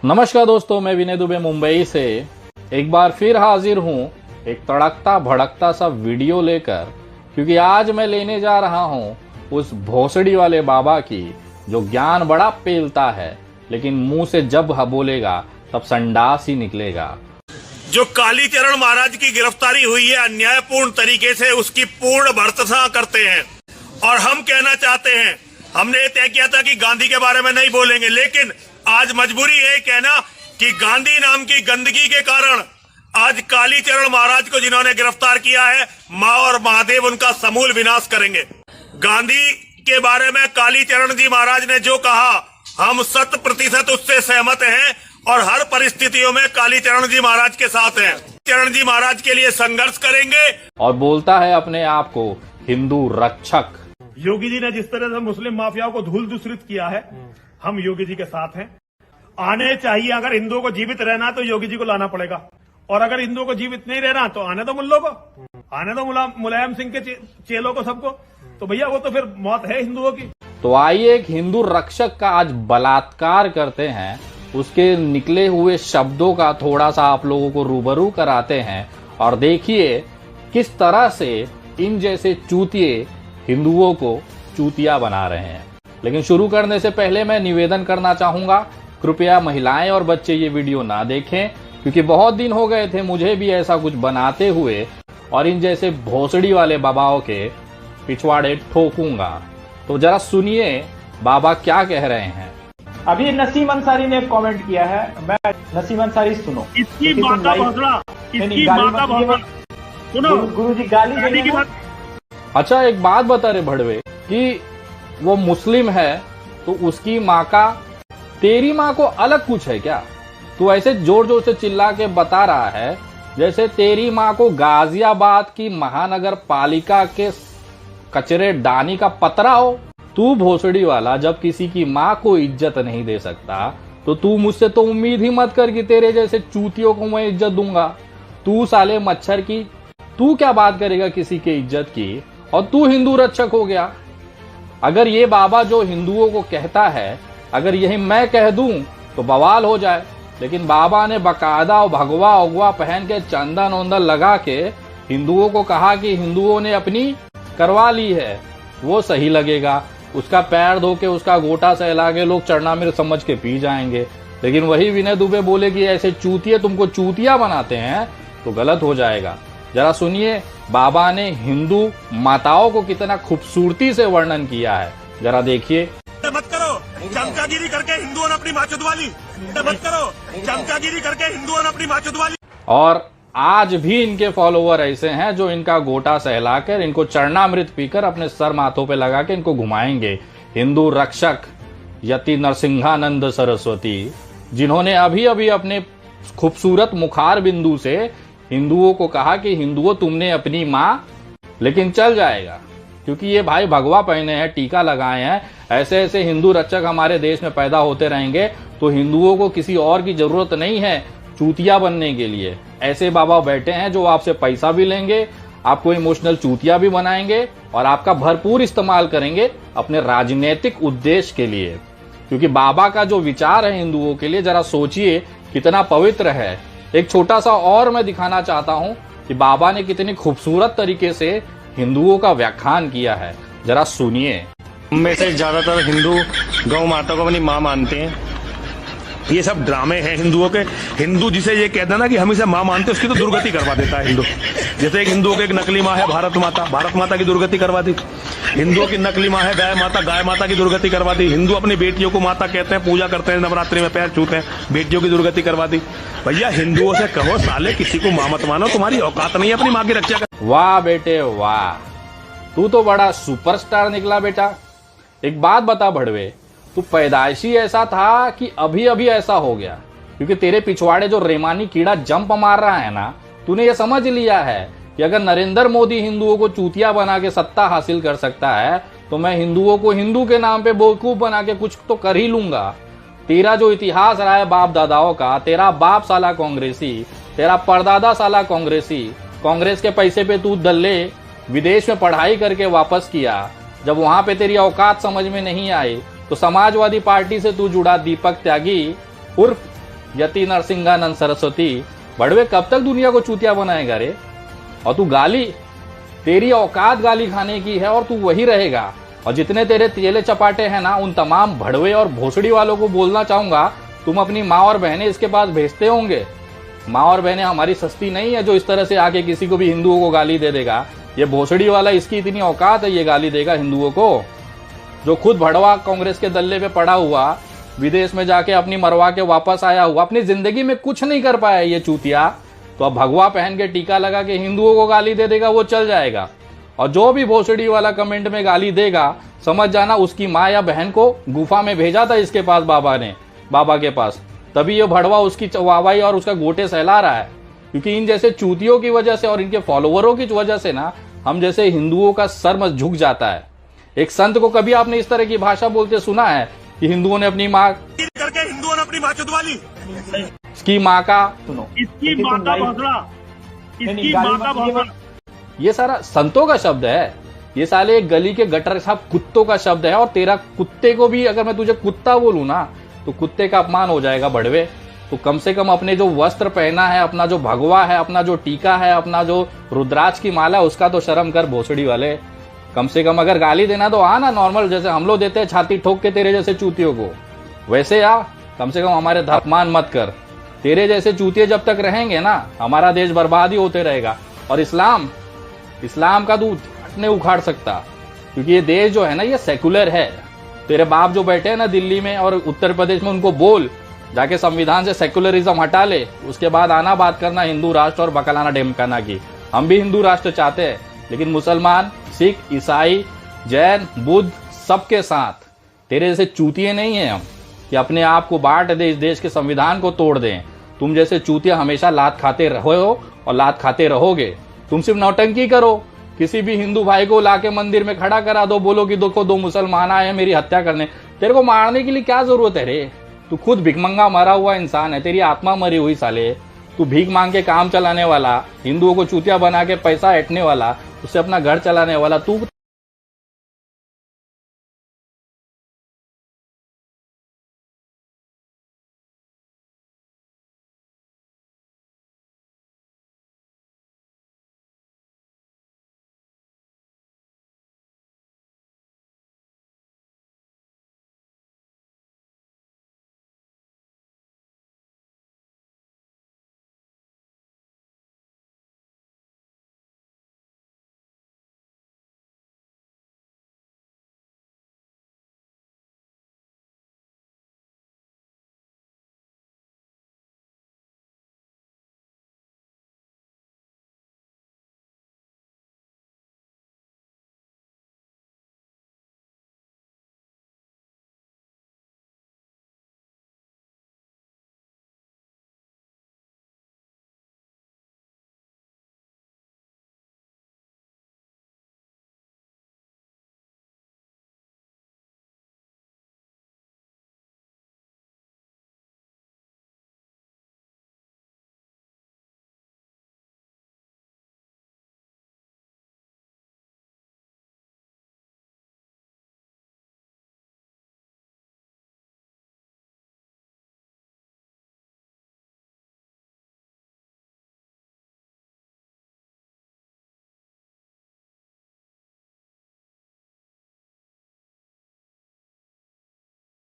नमस्कार दोस्तों, मैं विनय दुबे मुंबई से एक बार फिर हाजिर हूं एक तड़कता भड़कता सा वीडियो लेकर, क्योंकि आज मैं लेने जा रहा हूं उस भोसड़ी वाले बाबा की जो ज्ञान बड़ा पेलता है, लेकिन मुंह से जब बोलेगा तब संडास ही निकलेगा। जो कालीचरण महाराज की गिरफ्तारी हुई है अन्यायपूर्ण तरीके से, उसकी पूर्ण भर्त्सना करते हैं। और हम कहना चाहते हैं, हमने तय किया था कि गांधी के बारे में नहीं बोलेंगे, लेकिन आज मजबूरी है कहना कि गांधी नाम की गंदगी के कारण आज कालीचरण महाराज को जिन्होंने गिरफ्तार किया है, माँ और महादेव उनका समूल विनाश करेंगे। गांधी के बारे में कालीचरण जी महाराज ने जो कहा, हम 100% उससे सहमत हैं और हर परिस्थितियों में कालीचरण जी महाराज के साथ हैं। चरण जी महाराज के लिए संघर्ष करेंगे। और बोलता है अपने आप को हिंदू रक्षक। योगी जी ने जिस तरह से मुस्लिम माफियाओं को धूल दूसरित किया है, हम योगी जी के साथ हैं। आने चाहिए, अगर हिंदुओं को जीवित रहना तो योगी जी को लाना पड़ेगा, और अगर हिंदुओं को जीवित नहीं रहना तो आने दो मुल्लों को, आने दो मुलायम सिंह के चेलों को, सबको। तो भैया वो तो फिर मौत है हिंदुओं की। तो आइए एक हिंदू रक्षक का आज बलात्कार करते हैं, उसके निकले हुए शब्दों का थोड़ा सा आप लोगों को रूबरू कराते हैं, और देखिए किस तरह से इन जैसे चूतिए हिंदुओं को चूतिया बना रहे हैं। लेकिन शुरू करने से पहले मैं निवेदन करना चाहूंगा, कृपया महिलाएं और बच्चे ये वीडियो ना देखें, क्योंकि बहुत दिन हो गए थे मुझे भी ऐसा कुछ बनाते हुए, और इन जैसे भोसड़ी वाले बाबाओं के पिछवाड़े ठोकूंगा। तो जरा सुनिए बाबा क्या कह रहे हैं। अभी नसीम अंसारी ने एक कमेंट किया है, मैं नसीम अंसारी सुनो। इसकी माता भोसड़ा, इसकी माता भोसड़ा, सुनो गुरुजी गाली देने की बात। अच्छा एक बात बता रहे भड़वे कि वो मुस्लिम है तो उसकी माँ का तेरी माँ को अलग कुछ है क्या? तू ऐसे जोर जोर से चिल्ला के बता रहा है जैसे तेरी माँ को गाजियाबाद की महानगर पालिका के कचरे डानी का पतरा हो। तू भोसड़ी वाला जब किसी की माँ को इज्जत नहीं दे सकता तो तू मुझसे तो उम्मीद ही मत कर कि तेरे जैसे चूतियों को मैं इज्जत दूंगा। तू साले मच्छर की, तू क्या बात करेगा किसी के इज्जत की, और तू हिंदू रक्षक हो गया। अगर ये बाबा जो हिंदुओं को कहता है, अगर यही मैं कह दूं तो बवाल हो जाए, लेकिन बाबा ने बकायदा भगवा उगवा पहन के चंदन वंदन लगा के हिंदुओं को कहा कि हिंदुओं ने अपनी करवा ली है, वो सही लगेगा। उसका पैर धो के उसका गोटा सहला के लोग चरणामृत समझ के पी जाएंगे। लेकिन वही विनय दुबे बोले कि ऐसे चूतिए तुमको चूतिया बनाते हैं तो गलत हो जाएगा। जरा सुनिए बाबा ने हिंदू माताओं को कितना खूबसूरती से वर्णन किया है, जरा देखिए। मत करो चमचागिरी करके हिंदुओं ने अपनी माँ चुदवा ली, मत करो चमचागिरी करके हिंदुओं ने अपनी माँ चुदवा ली। और आज भी इनके फॉलोवर ऐसे हैं जो इनका गोटा सहलाकर, इनको चरणामृत पीकर अपने सर माथों पे लगा के इनको घुमाएंगे। हिंदू रक्षक यति नरसिंहानंद सरस्वती, जिन्होंने अभी अभी अपने खूबसूरत मुखार बिंदु से हिंदुओं को कहा कि हिंदुओं तुमने अपनी माँ, लेकिन चल जाएगा क्योंकि ये भाई भगवा पहने हैं, टीका लगाए हैं। ऐसे ऐसे हिंदू रक्षक हमारे देश में पैदा होते रहेंगे तो हिंदुओं को किसी और की जरूरत नहीं है चूतिया बनने के लिए। ऐसे बाबा बैठे हैं जो आपसे पैसा भी लेंगे, आपको इमोशनल चूतिया भी बनाएंगे और आपका भरपूर इस्तेमाल करेंगे अपने राजनीतिक उद्देश्य के लिए। क्योंकि बाबा का जो विचार है हिंदुओं के लिए, जरा सोचिए कितना पवित्र है। एक छोटा सा और मैं दिखाना चाहता हूं कि बाबा ने कितनी खूबसूरत तरीके से हिंदुओं का व्याख्यान किया है, जरा सुनिए। में से ज्यादातर हिंदू गौ माता को अपनी माँ मानते हैं। ये सब ड्रामे हैं हिंदुओं के। हिंदू जिसे ये कहता है ना कि हम इसे माँ मानते हैं, उसकी तो दुर्गति करवा देता है हिंदू। जैसे एक हिंदुओं की एक नकली माँ है भारत माता, भारत माता की दुर्गति करवा दी। हिंदुओं की नकली माँ है गाय माता की दुर्गति करवा दी। हिंदू अपनी बेटियों को माता कहते हैं, पूजा करते हैं, नवरात्रि में पैर छूते हैं, बेटियों की दुर्गति करवा दी। भैया हिंदुओं से कहो साले किसी को माँ मत मानो, तुम्हारी औकात नहीं है अपनी माँ की रक्षा कर। वाह बेटे वाह, तू तो बड़ा सुपरस्टार निकला बेटा। एक बात बता भड़वे, तू पैदाइशी ऐसा था कि अभी अभी ऐसा हो गया? क्योंकि तेरे पिछवाड़े जो रेमानी कीड़ा जंप मार रहा है ना, तूने ये समझ लिया है कि अगर नरेंद्र मोदी हिंदुओं को चूतिया बना के सत्ता हासिल कर सकता है तो मैं हिंदुओं को हिंदू के नाम पे बेवकूफ बना के कुछ तो कर ही लूंगा। तेरा जो इतिहास रहा है बाप दादाओं का, तेरा बाप साला कांग्रेसी, तेरा परदादा साला कांग्रेसी, कांग्रेस के पैसे पे तू दल्ले विदेश में पढ़ाई करके वापस किया। जब वहां पे तेरी औकात समझ में नहीं आई तो समाजवादी पार्टी से तू जुड़ा दीपक त्यागी उर्फ यति नरसिंहानंद सरस्वती, भड़वे कब तक दुनिया को चूतिया बनाएगा रे? और तू गाली, तेरी औकात गाली खाने की है और तू वही रहेगा। और जितने तेरे चेले चपाटे हैं ना, उन तमाम भड़वे और भोसड़ी वालों को बोलना चाहूंगा, तुम अपनी माँ और बहनें इसके पास भेजते होंगे। माँ और बहनें हमारी सस्ती नहीं है जो इस तरह से आके किसी को भी हिंदुओं को गाली दे देगा। ये भोसड़ी वाला, इसकी इतनी औकात है, ये गाली देगा हिंदुओं को, जो खुद भड़वा कांग्रेस के दल्ले पे पड़ा हुआ, विदेश में जाके अपनी मरवा के वापस आया हुआ, अपनी जिंदगी में कुछ नहीं कर पाया ये चूतिया। तो अब भगवा पहन के टीका लगा के हिंदुओं को गाली दे देगा, वो चल जाएगा। और जो भी भोसड़ी वाला कमेंट में गाली देगा, समझ जाना उसकी माँ या बहन को गुफा में भेजा था इसके पास बाबा के पास, तभी ये भड़वा उसकी वाहवाही और उसका गोटे सहला रहा है। क्योंकि इन जैसे चूतियों की वजह से और इनके फॉलोवरों की वजह से ना, हम जैसे हिंदुओं का सर मस झुक जाता है। एक संत को कभी आपने इस तरह की भाषा बोलते सुना है कि हिंदुओं ने अपनी माँ करके हिंदुओं ने अपनी माँ चुदवा ली? इसकी माँ का, सुनो, इसकी माँ का भोसड़ा, इसकी माँ का भोसड़ा, ये सारा संतों का शब्द है। ये साले एक गली के गटर साहब कुत्तों का शब्द है। और तेरा कुत्ते को भी अगर मैं तुझे कुत्ता बोलूं ना, तो कुत्ते का अपमान हो जाएगा भड़वे। तो कम से कम अपने जो वस्त्र पहना है, अपना जो भगवा है, अपना जो टीका है, अपना जो रुद्राक्ष की माला है, उसका तो शर्म कर भोसड़ी वाले। कम से कम अगर गाली देना तो आ ना, नॉर्मल जैसे हम लोग देते हैं छाती ठोक के तेरे जैसे चूतियों को, वैसे आ। कम से कम हमारे अपमान मत कर। तेरे जैसे चूतिए जब तक रहेंगे ना, हमारा देश बर्बाद ही होते रहेगा। और इस्लाम का दूध नहीं उखाड़ सकता, क्योंकि ये देश जो है ना, ये सेकुलर है। तेरे बाप जो बैठे हैं ना दिल्ली में और उत्तर प्रदेश में, उनको बोल जाके संविधान से सेकुलरिज्म हटा ले, उसके बाद आना बात करना हिंदू राष्ट्र और बकलाना ढेमकाना की। हम भी हिंदू राष्ट्र चाहते हैं, लेकिन मुसलमान, सिख, ईसाई, जैन, बुद्ध सबके साथ। तेरे जैसे चूतिए नहीं है हम कि अपने आप को बांट दे, इस देश के संविधान को तोड़ दें। तुम जैसे चूतिया हमेशा लात खाते रहे हो और लात खाते रहोगे। तुम सिर्फ नौटंकी करो, किसी भी हिंदू भाई को लाके मंदिर में खड़ा करा दो, बोलो कि देखो 2 मुसलमान आए हैं मेरी हत्या करने। तेरे को मारने के लिए क्या जरूरत है रे? तू खुद भिकमंगा मरा हुआ इंसान है, तेरी आत्मा मरी हुई साले। तू भीख मांग के काम चलाने वाला, हिंदुओं को चूतिया बना के पैसा ऐंठने वाला, उससे अपना घर चलाने वाला, तू